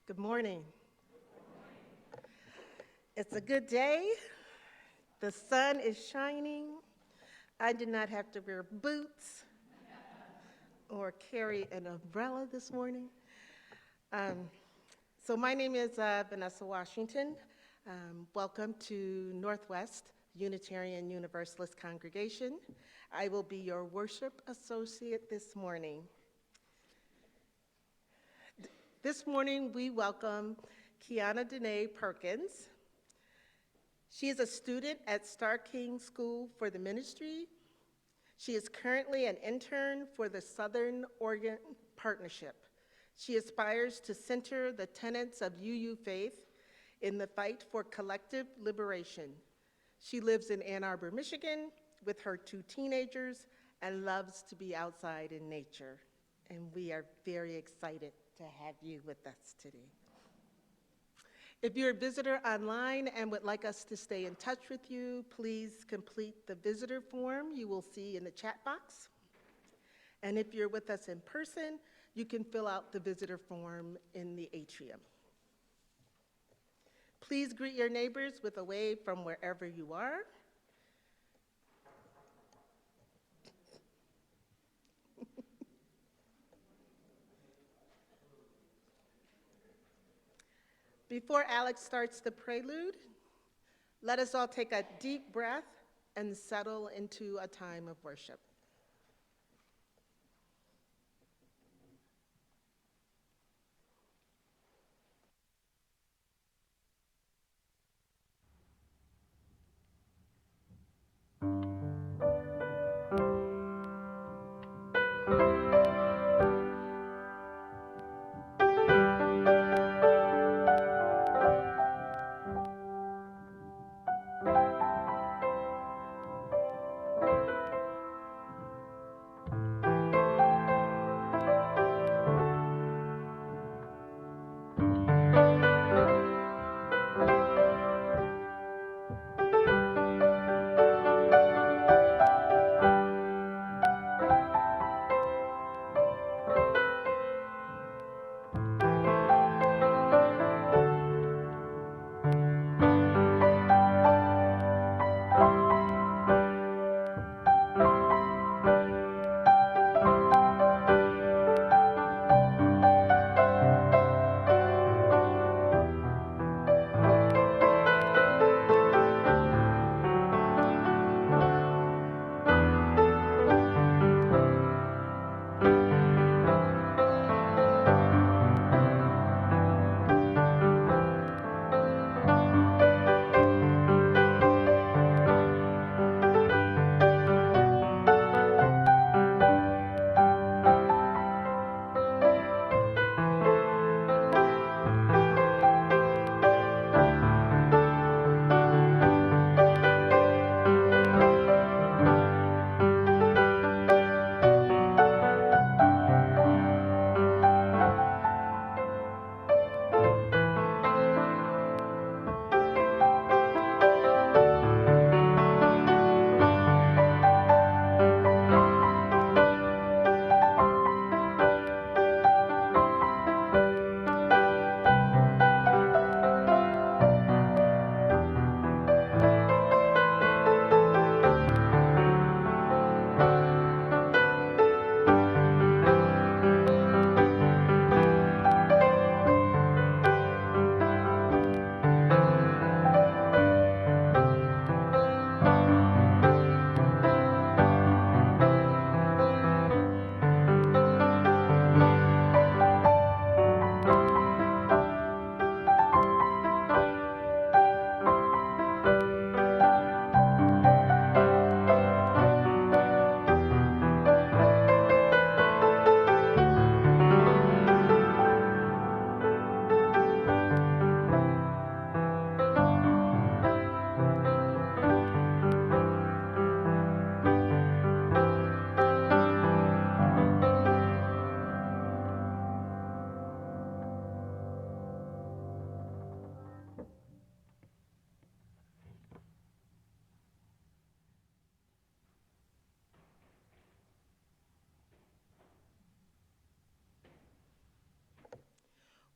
Good morning. It's a good day. The sun is shining. I did not have to wear boots or carry an umbrella this morning. Um, so my name is Vanessa Washington. Welcome to Northwest Unitarian Universalist Congregation. I will be your worship associate this morning. This morning we welcome Kiana Danae Perkins. She is a student at Star King School for the Ministry. She is currently an intern for the Southern Oregon Partnership. She aspires to center the tenets of UU faith in the fight for collective liberation. She lives in Ann Arbor, Michigan with her 2 teenagers and loves to be outside in nature. And we are very excited to have you with us today. If you're a visitor online and would like us to stay in touch with you, please complete the visitor form you will see in the chat box. And if you're with us in person, you can fill out the visitor form in the atrium. Please greet your neighbors with a wave from wherever you are. Before Alex starts the prelude, let us all take a deep breath and settle into a time of worship.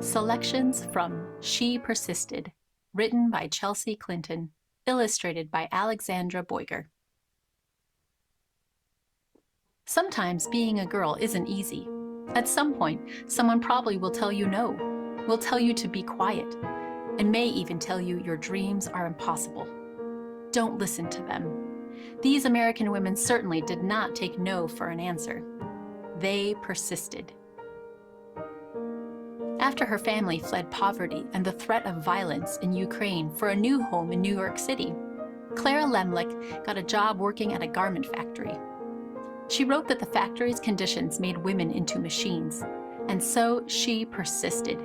Selections from She Persisted, written by Chelsea Clinton, illustrated by Alexandra Boyger. Sometimes being a girl isn't easy. At some point, someone probably will tell you no, will tell you to be quiet, and may even tell you your dreams are impossible. Don't listen to them. These American women certainly did not take no for an answer. They persisted. After her family fled poverty and the threat of violence in Ukraine for a new home in New York City, Clara Lemlich got a job working at a garment factory. She wrote that the factory's conditions made women into machines, and so she persisted,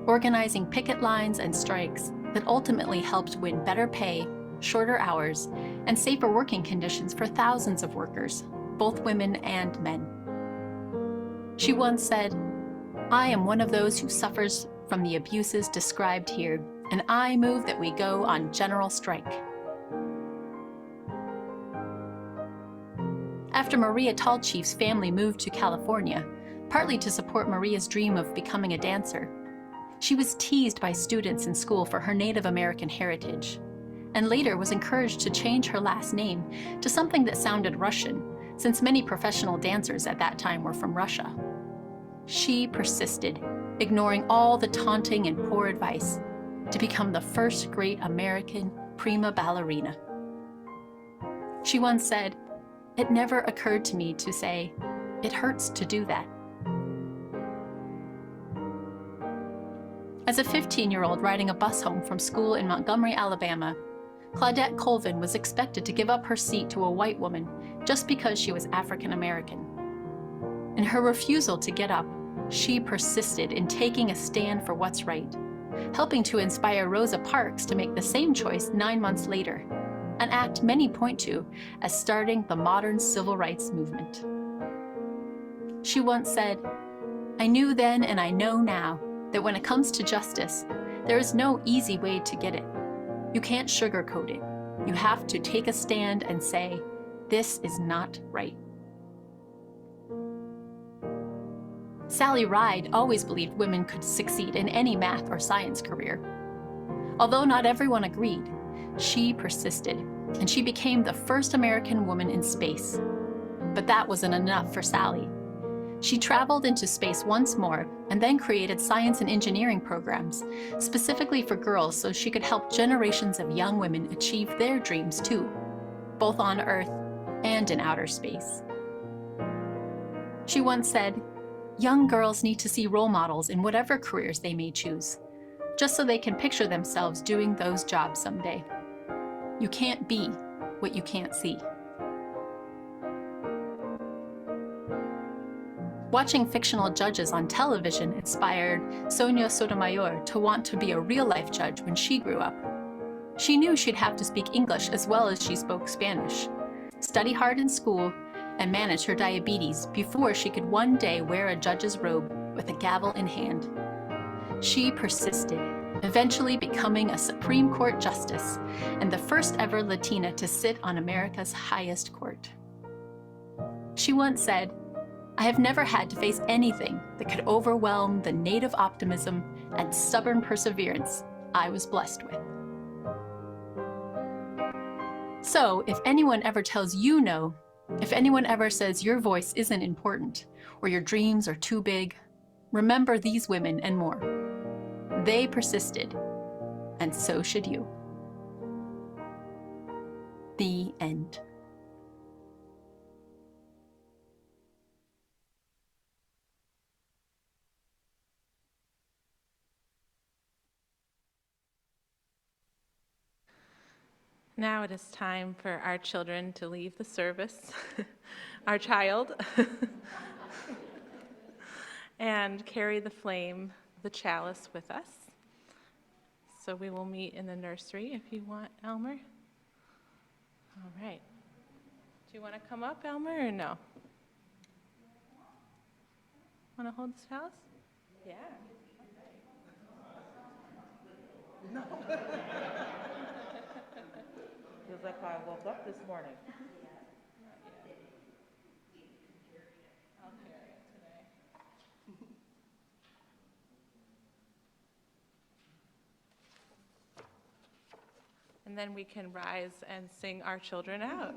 organizing picket lines and strikes that ultimately helped win better pay, shorter hours, and safer working conditions for thousands of workers, both women and men. She once said, "I am one of those who suffers from the abuses described here, and I move that we go on general strike." After Maria Tallchief's family moved to California, partly to support Maria's dream of becoming a dancer, she was teased by students in school for her Native American heritage, and later was encouraged to change her last name to something that sounded Russian, since many professional dancers at that time were from Russia. She persisted, ignoring all the taunting and poor advice, to become the first great American prima ballerina. She once said, "It never occurred to me to say, it hurts to do that." As a 15-year-old riding a bus home from school in Montgomery, Alabama, Claudette Colvin was expected to give up her seat to a white woman just because she was African American. In her refusal to get up, she persisted in taking a stand for what's right, helping to inspire Rosa Parks to make the same choice 9 months later, an act many point to as starting the modern civil rights movement. She once said, "I knew then and I know now that when it comes to justice, there is no easy way to get it. You can't sugarcoat it. You have to take a stand and say, this is not right." Sally Ride always believed women could succeed in any math or science career. Although not everyone agreed, she persisted, and she became the first American woman in space. But that wasn't enough for Sally. She traveled into space once more and then created science and engineering programs, specifically for girls so she could help generations of young women achieve their dreams too, both on Earth and in outer space. She once said, "Young girls need to see role models in whatever careers they may choose, just so they can picture themselves doing those jobs someday. You can't be what you can't see." Watching fictional judges on television inspired Sonia Sotomayor to want to be a real-life judge when she grew up. She knew she'd have to speak English as well as she spoke Spanish, study hard in school, and manage her diabetes before she could one day wear a judge's robe with a gavel in hand. She persisted, eventually becoming a Supreme Court justice and the first ever Latina to sit on America's highest court. She once said, "I have never had to face anything that could overwhelm the native optimism and stubborn perseverance I was blessed with." So, if anyone ever tells you no, if anyone ever says your voice isn't important or your dreams are too big, remember these women and more. They persisted, and so should you. The end. Now it is time for our children to leave the service, our child, and carry the flame, the chalice, with us. So we will meet in the nursery if you want, Elmer. All right. Do you want to come up, Elmer, or no? Want to hold the chalice? Yeah. Feels like I woke up this morning. I'll carry it today. And then we can rise and sing our children out.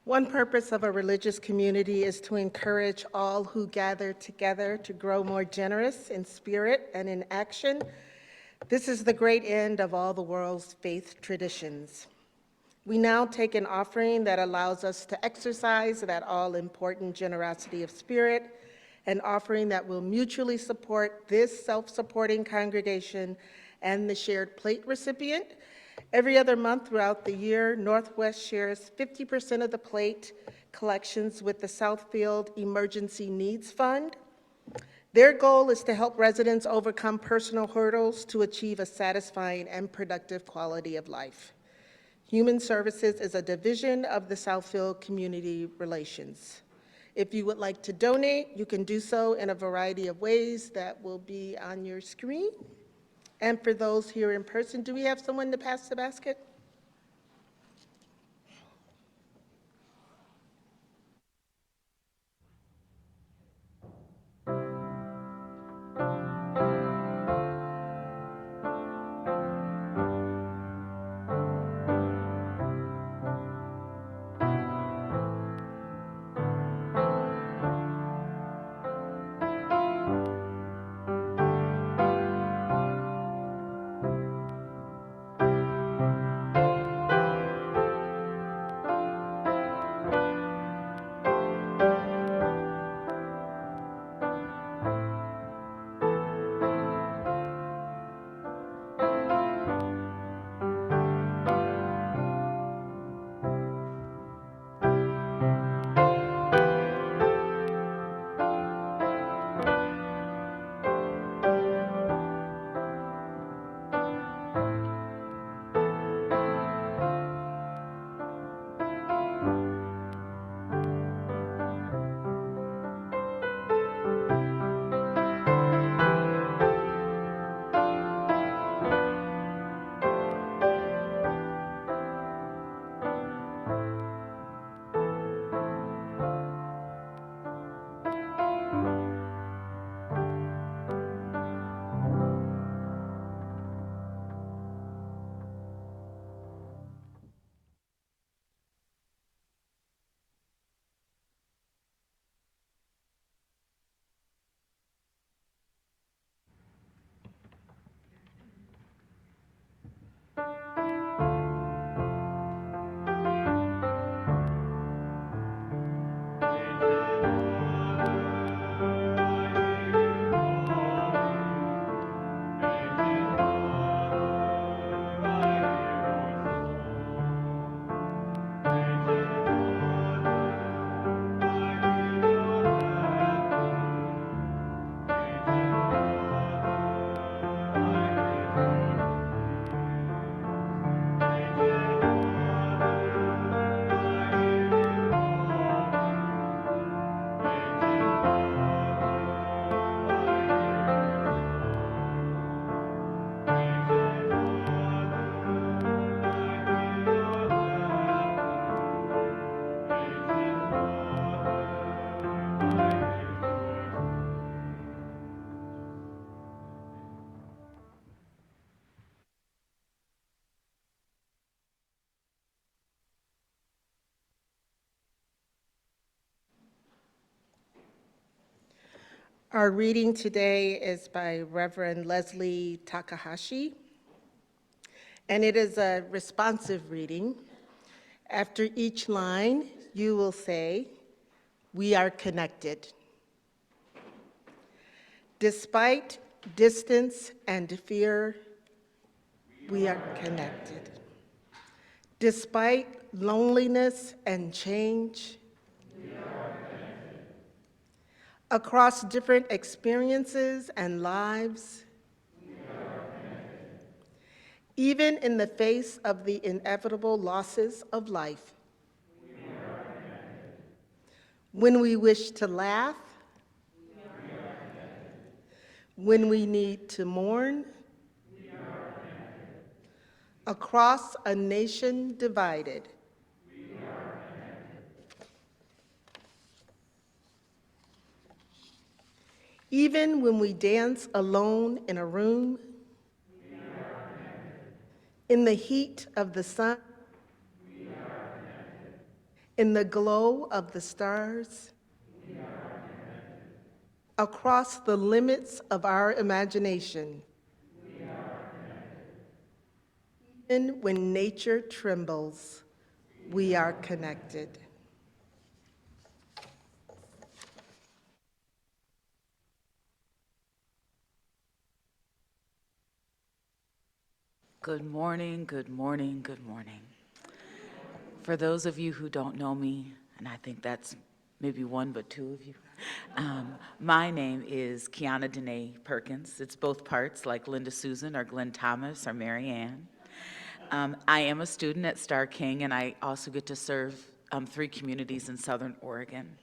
One purpose of a religious community is to encourage all who gather together to grow more generous in spirit and in action. This is the great end of all the world's faith traditions. We now take an offering that allows us to exercise that all-important generosity of spirit, an offering that will mutually support this self-supporting congregation and the shared plate recipient. Every other month throughout the year, Northwest shares 50% of the plate collections with the Southfield Emergency Needs Fund. Their goal is to help residents overcome personal hurdles to achieve a satisfying and productive quality of life. Human Services is a division of the Southfield Community Relations. If you would like to donate, you can do so in a variety of ways that will be on your screen. And for those here in person, do we have someone to pass the basket? Our reading today is by Reverend Leslie Takahashi, and it is a responsive reading. After each line, you will say, "We are connected." Despite distance and fear, we are connected. Despite loneliness and change, across different experiences and lives, even in the face of the inevitable losses of life, when we wish to laugh, when we need to mourn, across a nation divided, even when we dance alone in a room, in the heat of the sun, in the glow of the stars, across the limits of our imagination, even when nature trembles, we are connected. Good morning, good morning, good morning. For those of you who don't know me, and I think that's maybe one but two of you, my name is Kiana Danae Perkins. It's both parts, like Linda Susan or Glenn Thomas or Mary Ann. I am a student at Star King, and I also get to serve 3 communities in Southern Oregon.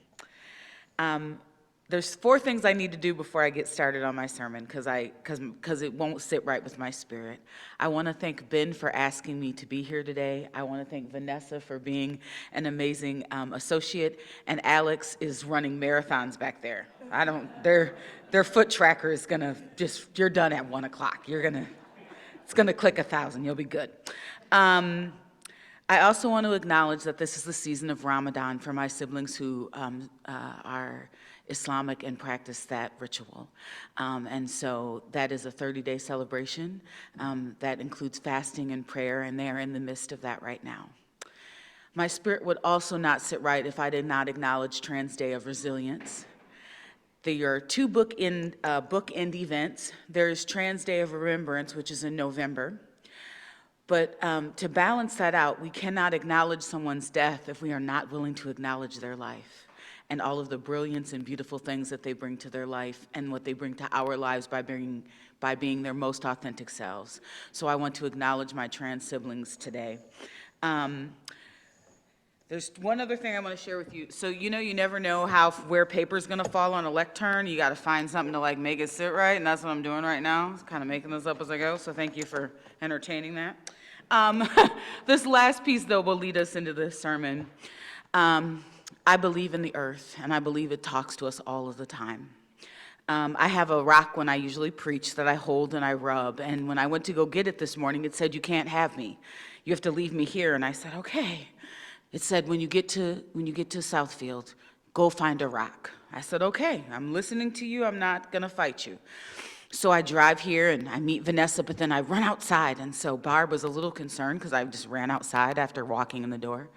There's 4 things I need to do before I get started on my sermon, because it won't sit right with my spirit. I want to thank Ben for asking me to be here today. I want to thank Vanessa for being an amazing associate, and Alex is running marathons back there. Their foot tracker is gonna you're done at 1 o'clock. It's gonna click 1,000. You'll be good. I also want to acknowledge that this is the season of Ramadan for my siblings who are Islamic and practice that ritual. And so that is a 30-day celebration that includes fasting and prayer, and they are in the midst of that right now. My spirit would also not sit right if I did not acknowledge Trans Day of Resilience. There are 2 bookend events. There's Trans Day of Remembrance, which is in November. But to balance that out, we cannot acknowledge someone's death if we are not willing to acknowledge their life and all of the brilliance and beautiful things that they bring to their life and what they bring to our lives by being their most authentic selves. So I want to acknowledge my trans siblings today. There's one other thing I want to share with you. So you never know where paper's going to fall on a lectern. You got to find something to make it sit right, and that's what I'm doing right now. It's kind of making this up as I go, so thank you for entertaining that. This last piece, though, will lead us into this sermon. I believe in the earth, and I believe it talks to us all of the time. I have a rock when I usually preach that I hold and I rub, and when I went to go get it this morning, it said, "You can't have me. You have to leave me here." And I said, "Okay." It said, when you get to Southfield, go find a rock. I said, "Okay, I'm listening to you. I'm not going to fight you." So I drive here and I meet Vanessa, but then I run outside. And so Barb was a little concerned because I just ran outside after walking in the door.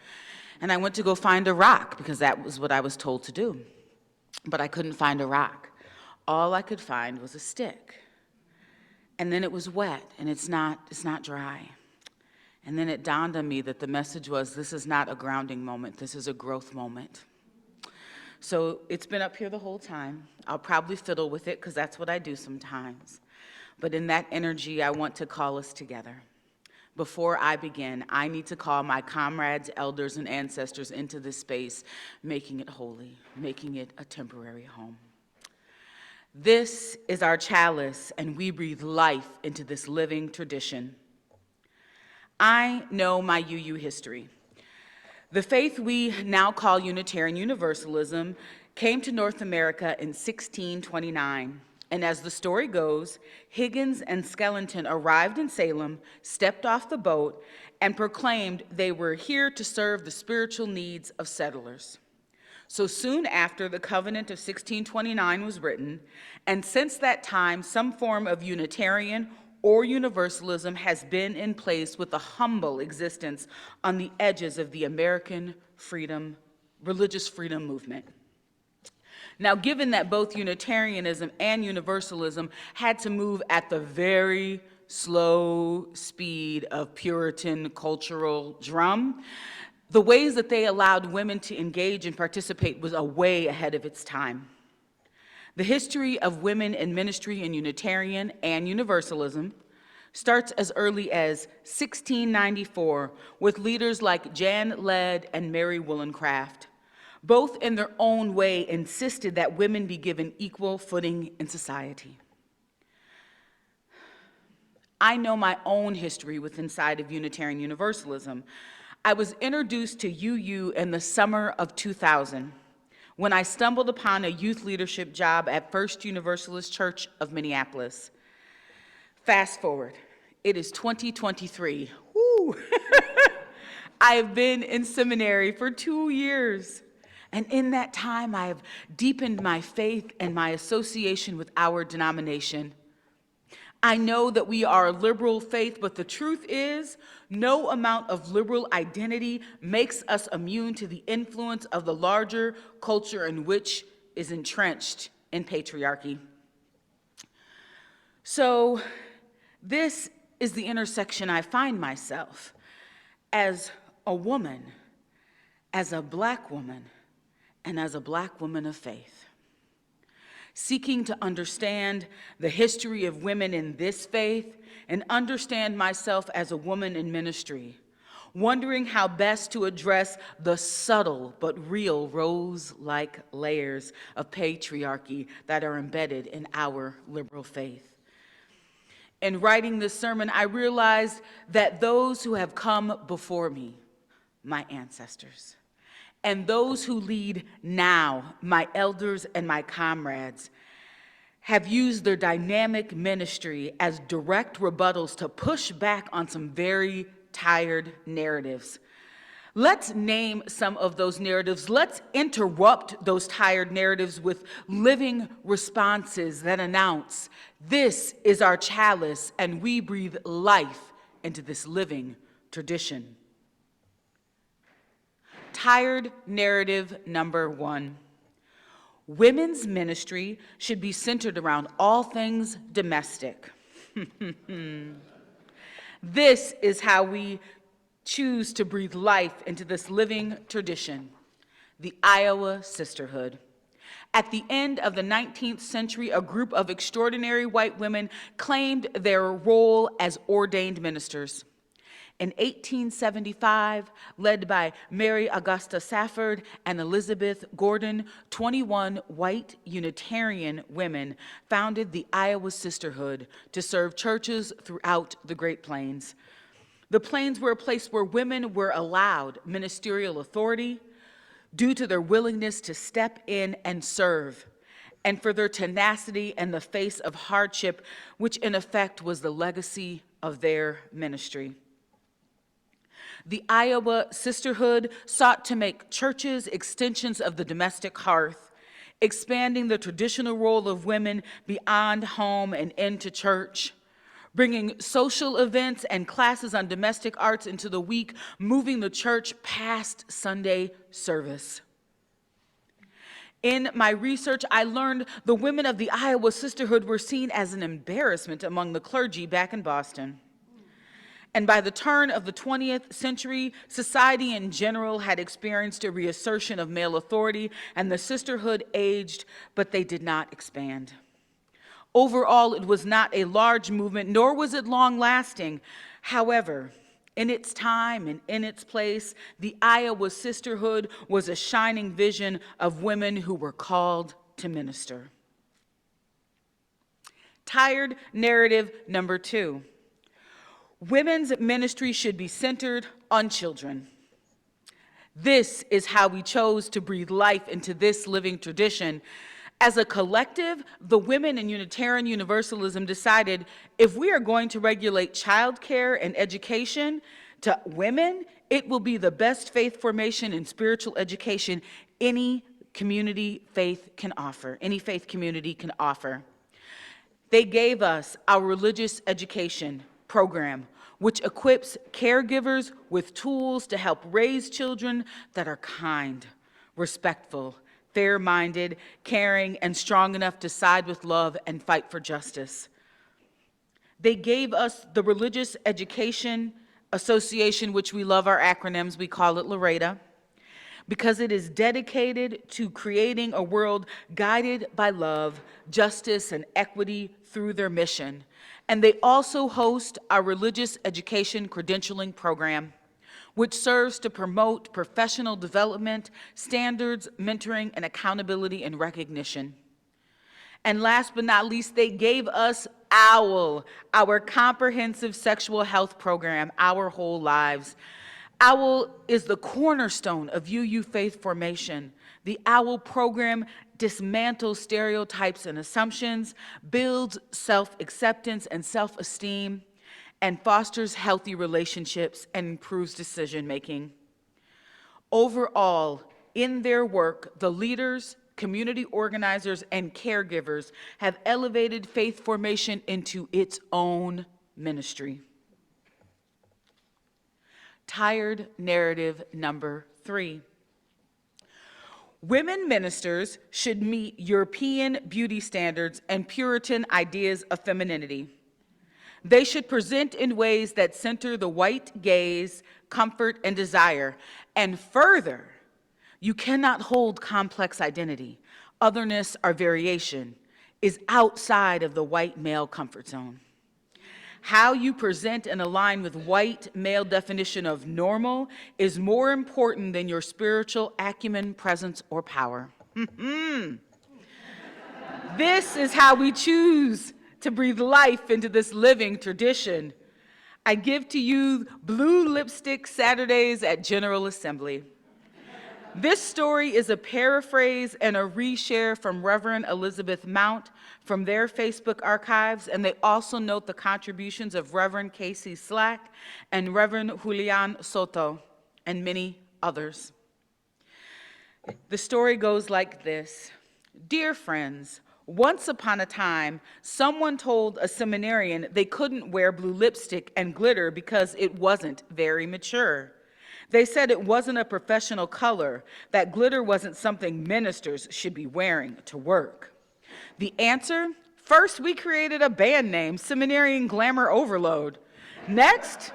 And I went to go find a rock because that was what I was told to do. But I couldn't find a rock. All I could find was a stick. And then it was wet and it's not dry. And then it dawned on me that the message was, this is not a grounding moment, this is a growth moment. So it's been up here the whole time. I'll probably fiddle with it because that's what I do sometimes. But in that energy, I want to call us together. Before I begin, I need to call my comrades, elders, and ancestors into this space, making it holy, making it a temporary home. This is our chalice, and we breathe life into this living tradition. I know my UU history. The faith we now call Unitarian Universalism came to North America in 1629. And as the story goes, Higgins and Skellington arrived in Salem, stepped off the boat, and proclaimed they were here to serve the spiritual needs of settlers. So soon after, the Covenant of 1629 was written, and since that time, some form of Unitarian or Universalism has been in place with a humble existence on the edges of the American religious freedom movement. Now, given that both Unitarianism and Universalism had to move at the very slow speed of Puritan cultural drum, the ways that they allowed women to engage and participate was way ahead of its time. The history of women in ministry in Unitarian and Universalism starts as early as 1694 with leaders like Jan Led and Mary Wollstonecraft. Both in their own way insisted that women be given equal footing in society. I know my own history with inside of Unitarian Universalism. I was introduced to UU in the summer of 2000 when I stumbled upon a youth leadership job at First Universalist Church of Minneapolis. Fast forward, it is 2023. Woo! I have been in seminary for 2 years. And in that time, I have deepened my faith and my association with our denomination. I know that we are a liberal faith, but the truth is, no amount of liberal identity makes us immune to the influence of the larger culture in which is entrenched in patriarchy. So, this is the intersection I find myself as a woman, as a Black woman, and as a Black woman of faith, seeking to understand the history of women in this faith and understand myself as a woman in ministry, wondering how best to address the subtle but real rose-like layers of patriarchy that are embedded in our liberal faith. In writing this sermon, I realized that those who have come before me, my ancestors, and those who lead now, my elders and my comrades, have used their dynamic ministry as direct rebuttals to push back on some very tired narratives. Let's name some of those narratives. Let's interrupt those tired narratives with living responses that announce, this is our chalice, and we breathe life into this living tradition. Tired narrative number 1. Women's ministry should be centered around all things domestic. This is how we choose to breathe life into this living tradition, the Iowa Sisterhood. At the end of the 19th century, a group of extraordinary white women claimed their role as ordained ministers. In 1875, led by Mary Augusta Safford and Elizabeth Gordon, 21 white Unitarian women founded the Iowa Sisterhood to serve churches throughout the Great Plains. The Plains were a place where women were allowed ministerial authority due to their willingness to step in and serve, and for their tenacity in the face of hardship, which in effect was the legacy of their ministry. The Iowa Sisterhood sought to make churches extensions of the domestic hearth, expanding the traditional role of women beyond home and into church, bringing social events and classes on domestic arts into the week, moving the church past Sunday service. In my research, I learned the women of the Iowa Sisterhood were seen as an embarrassment among the clergy back in Boston. And by the turn of the 20th century, society in general had experienced a reassertion of male authority, and the sisterhood aged, but they did not expand. Overall, it was not a large movement, nor was it long-lasting. However, in its time and in its place, the Iowa Sisterhood was a shining vision of women who were called to minister. Tired narrative number 2. Women's ministry should be centered on children. This is how we chose to breathe life into this living tradition. As a collective, the women in Unitarian Universalism decided if we are going to regulate childcare and education to women, it will be the best faith formation and spiritual education any faith can offer, any faith community can offer. They gave us our religious education program, which equips caregivers with tools to help raise children that are kind, respectful, fair-minded, caring, and strong enough to side with love and fight for justice. They gave us the Religious Education Association, which we love our acronyms, we call it LRETA, because it is dedicated to creating a world guided by love, justice, and equity through their mission. And they also host our Religious Education Credentialing Program, which serves to promote professional development, standards, mentoring, and accountability and recognition. And last but not least, they gave us OWL, our comprehensive sexual health program, Our Whole Lives. OWL is the cornerstone of UU faith formation. The OWL program dismantles stereotypes and assumptions, builds self-acceptance and self-esteem, and fosters healthy relationships and improves decision-making. Overall, in their work, the leaders, community organizers, and caregivers have elevated faith formation into its own ministry. Tired narrative number 3. Women ministers should meet European beauty standards and Puritan ideas of femininity. They should present in ways that center the white gaze, comfort, and desire. And further, you cannot hold complex identity. Otherness or variation is outside of the white male comfort zone. How you present and align with white male definition of normal is more important than your spiritual acumen, presence, or power. This is how we choose to breathe life into this living tradition. I give to you blue lipstick Saturdays at General Assembly. This story is a paraphrase and a reshare from Reverend Elizabeth Mount from their Facebook archives, and they also note the contributions of Reverend Casey Slack and Reverend Julian Soto, and many others. The story goes like this. Dear friends, once upon a time, someone told a seminarian they couldn't wear blue lipstick and glitter because it wasn't very mature. They said it wasn't a professional color, that glitter wasn't something ministers should be wearing to work. The answer? First, we created a band name, Seminarian Glamour Overload. Next,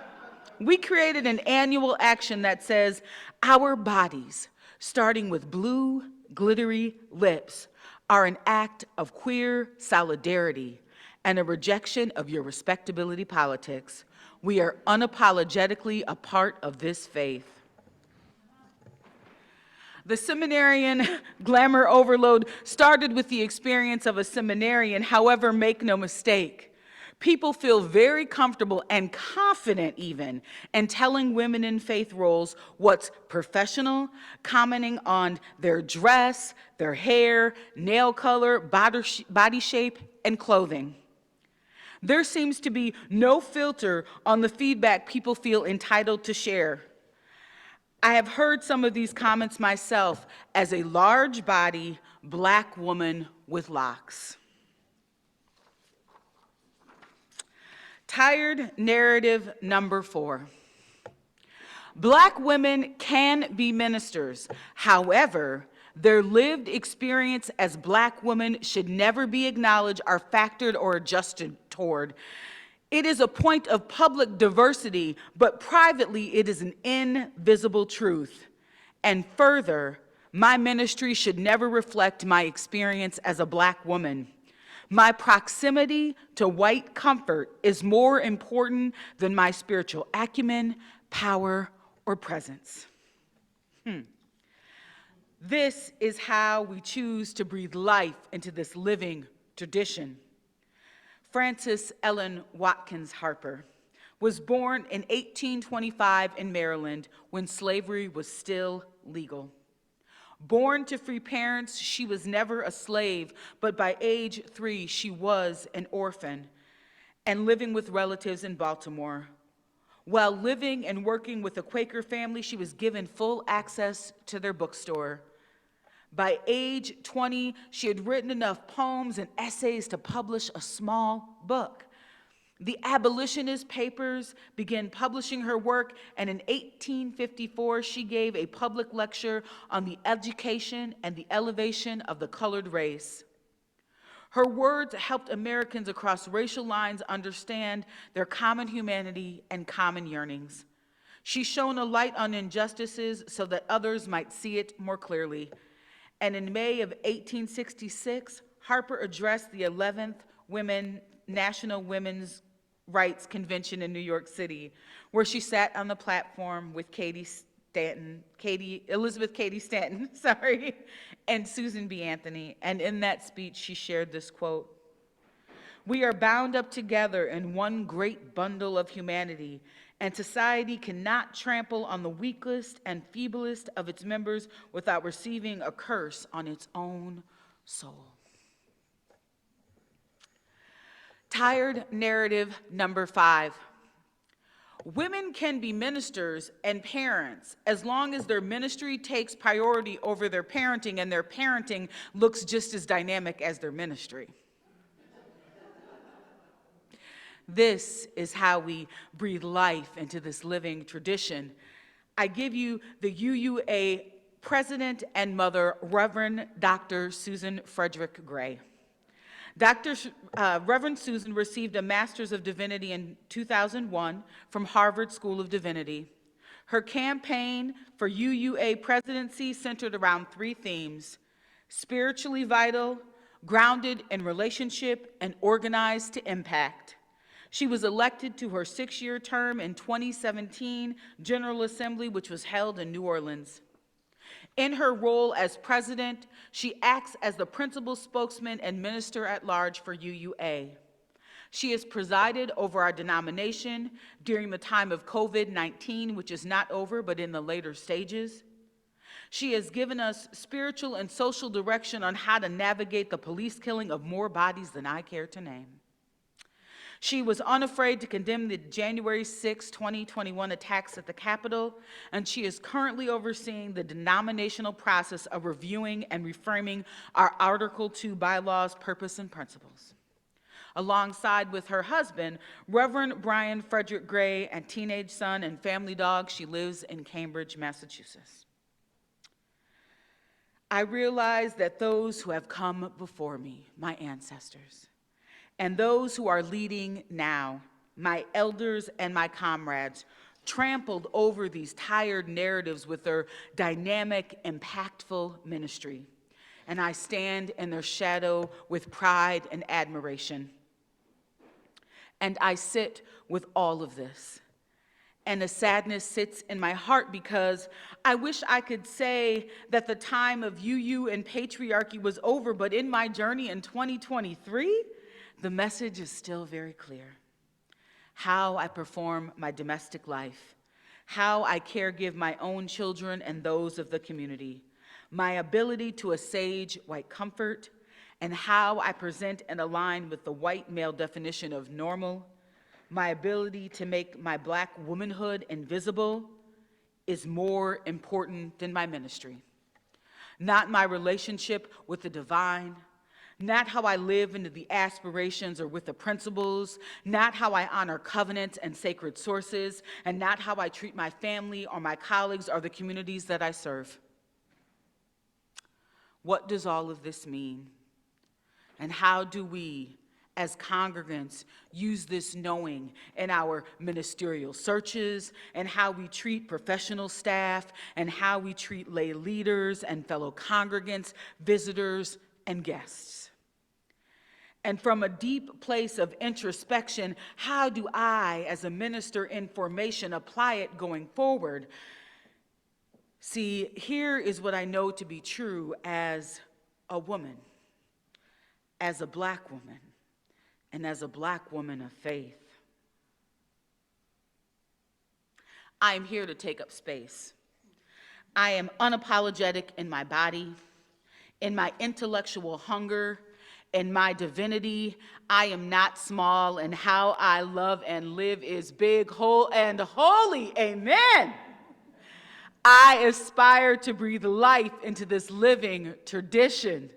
we created an annual action that says, our bodies, starting with blue, glittery lips, are an act of queer solidarity and a rejection of your respectability politics. We are unapologetically a part of this faith. The seminarian glamour overload started with the experience of a seminarian. However, make no mistake, people feel very comfortable and confident even in telling women in faith roles what's professional, commenting on their dress, their hair, nail color, body shape, and clothing. There seems to be no filter on the feedback people feel entitled to share. I have heard some of these comments myself as a large body Black woman with locks. Tired narrative number 4. Black women can be ministers. However, their lived experience as Black women should never be acknowledged or factored or adjusted toward. It is a point of public diversity, but privately it is an invisible truth. And further, my ministry should never reflect my experience as a Black woman. My proximity to white comfort is more important than my spiritual acumen, power, or presence. This is how we choose to breathe life into this living tradition. Frances Ellen Watkins Harper was born in 1825 in Maryland when slavery was still legal. Born to free parents, she was never a slave, but by age 3, she was an orphan and living with relatives in Baltimore. While living and working with a Quaker family, she was given full access to their bookstore. By age 20, she had written enough poems and essays to publish a small book. The abolitionist papers began publishing her work, and in 1854, she gave a public lecture on the education and the elevation of the colored race. Her words helped Americans across racial lines understand their common humanity and common yearnings. She shone a light on injustices so that others might see it more clearly. And in May of 1866, Harper addressed the 11th National Women's Rights Convention in New York City, where she sat on the platform with Elizabeth Cady Stanton, and Susan B. Anthony. And in that speech, she shared this quote: "We are bound up together in one great bundle of humanity, and society cannot trample on the weakest and feeblest of its members without receiving a curse on its own soul." Tired narrative number 5. Women can be ministers and parents as long as their ministry takes priority over their parenting, and their parenting looks just as dynamic as their ministry. This is how we breathe life into this living tradition. I give you the UUA president and mother, Reverend Dr. Susan Frederick Gray. Reverend Susan received a Master's of Divinity in 2001 from Harvard School of Divinity. Her campaign for UUA presidency centered around 3 themes: spiritually vital, grounded in relationship, and organized to impact. She was elected to her 6-year term in 2017 General Assembly, which was held in New Orleans. In her role as president, she acts as the principal spokesman and minister at large for UUA. She has presided over our denomination during the time of COVID-19, which is not over, but in the later stages. She has given us spiritual and social direction on how to navigate the police killing of more bodies than I care to name. She was unafraid to condemn the January 6, 2021 attacks at the Capitol, and she is currently overseeing the denominational process of reviewing and reframing our Article 2 bylaws, purpose, and principles. Alongside with her husband, Reverend Brian Frederick Gray, and teenage son and family dog, she lives in Cambridge, Massachusetts. I realize that those who have come before me, my ancestors, and those who are leading now, my elders and my comrades, trampled over these tired narratives with their dynamic, impactful ministry. And I stand in their shadow with pride and admiration. And I sit with all of this. And a sadness sits in my heart because I wish I could say that the time of UU and patriarchy was over, but in my journey in 2023, the message is still very clear. How I perform my domestic life, how I caregive my own children and those of the community, my ability to assuage white comfort, and how I present and align with the white male definition of normal, my ability to make my Black womanhood invisible, is more important than my ministry. Not my relationship with the divine, not how I live into the aspirations or with the principles, not how I honor covenants and sacred sources, and not how I treat my family or my colleagues or the communities that I serve. What does all of this mean? And how do we, as congregants, use this knowing in our ministerial searches, and how we treat professional staff, and how we treat lay leaders and fellow congregants, visitors, and guests? And from a deep place of introspection, how do I, as a minister in formation, apply it going forward? See, here is what I know to be true as a woman, as a Black woman, and as a Black woman of faith. I am here to take up space. I am unapologetic in my body, in my intellectual hunger, in my divinity. I am not small, and how I love and live is big, whole, and holy. Amen. I aspire to breathe life into this living tradition.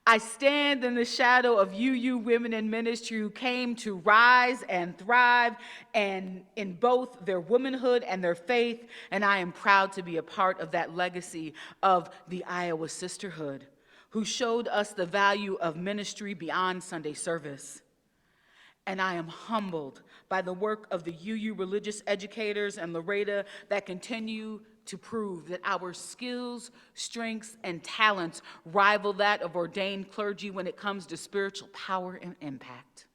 I stand in the shadow of UU women in ministry who came to rise and thrive and in both their womanhood and their faith, and I am proud to be a part of that legacy of the Iowa sisterhood, who showed us the value of ministry beyond Sunday service. And I am humbled by the work of the UU religious educators and Loretta that continue to prove that our skills, strengths, and talents rival that of ordained clergy when it comes to spiritual power and impact.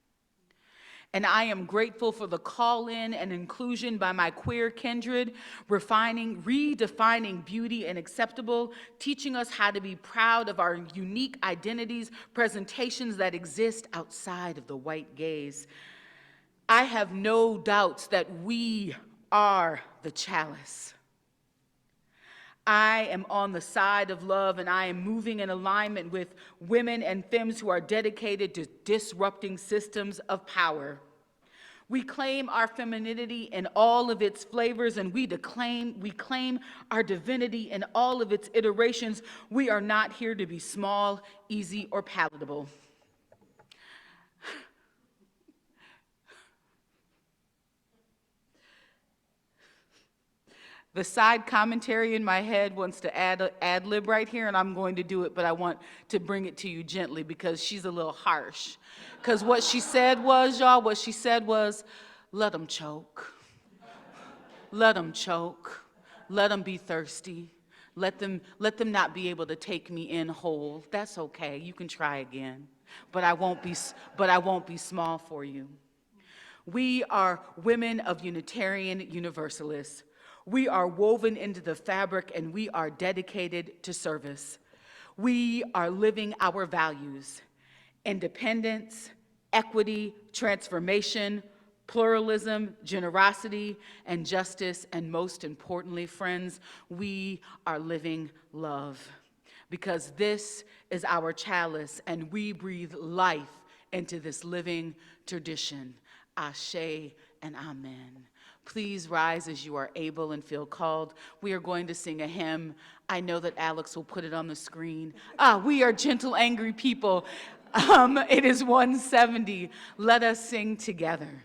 And I am grateful for the call-in and inclusion by my queer kindred, redefining beauty and acceptable, teaching us how to be proud of our unique identities, presentations that exist outside of the white gaze. I have no doubts that we are the chalice. I am on the side of love, and I am moving in alignment with women and femmes who are dedicated to disrupting systems of power. We claim our femininity in all of its flavors, and we claim our divinity in all of its iterations. We are not here to be small, easy, or palatable. The side commentary in my head wants to ad lib right here, and I'm going to do it, but I want to bring it to you gently because she's a little harsh. Because what she said was, y'all, let them choke. Let them choke. Let them be thirsty. Let them not be able to take me in whole. That's okay. You can try again. But I won't be small for you. We are women of Unitarian Universalists. We are woven into the fabric, and we are dedicated to service. We are living our values: independence, equity, transformation, pluralism, generosity, and justice. And most importantly, friends, we are living love. Because this is our chalice, and we breathe life into this living tradition. Ashe and amen. Please rise as you are able and feel called. We are going to sing a hymn. I know that Alex will put it on the screen. We are gentle, angry people. It is 170. Let us sing together.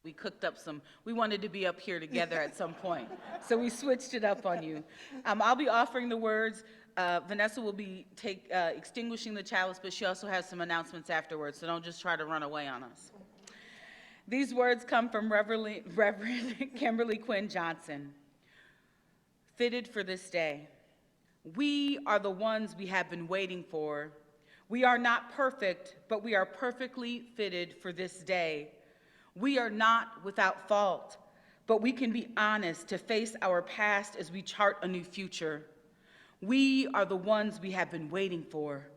We cooked up we wanted to be up here together at some point. So we switched it up on you. I'll be offering the words. Vanessa will be extinguishing the chalice, but she also has some announcements afterwards, so don't just try to run away on us. These words come from Reverend Kimberly Quinn Johnson. Fitted for this day. We are the ones we have been waiting for. We are not perfect, but we are perfectly fitted for this day. We are not without fault, but we can be honest to face our past as we chart a new future. We are the ones we have been waiting for.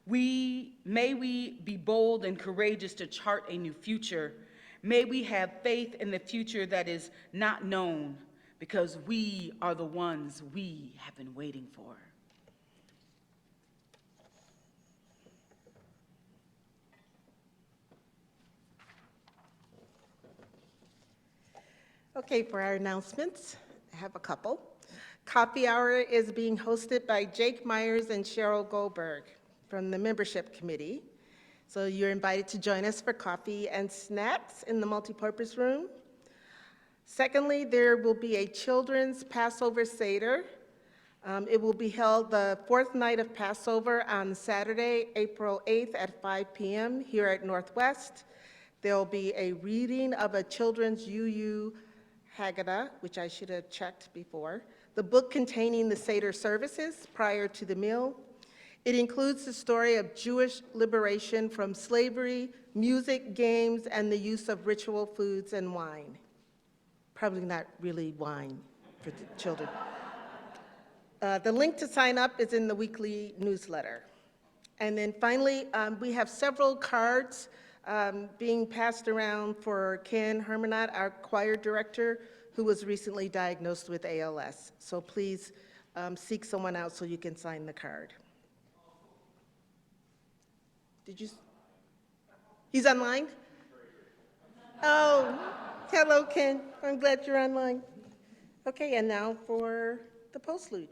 May we be bold and courageous to chart a new future. May we have faith in the future that is not known, because we are the ones we have been waiting for. Okay, for our announcements, I have a couple. Coffee Hour is being hosted by Jake Myers and Cheryl Goldberg from the Membership Committee. So you're invited to join us for coffee and snacks in the multipurpose room. Secondly, there will be a children's Passover Seder. It will be held the fourth night of Passover on Saturday, April 8th at 5 p.m. here at Northwest. There will be a reading of a children's UU Haggadah, which I should have checked before, the book containing the Seder services prior to the meal. It includes the story of Jewish liberation from slavery, music, games, and the use of ritual foods and wine. Probably not really wine for the children. The link to sign up is in the weekly newsletter. And then finally, we have several cards being passed around for Ken Hermanat, our choir director, who was recently diagnosed with ALS. So please seek someone out so you can sign the card. He's online? Oh, hello, Ken. I'm glad you're online. Okay, and now for the postlude.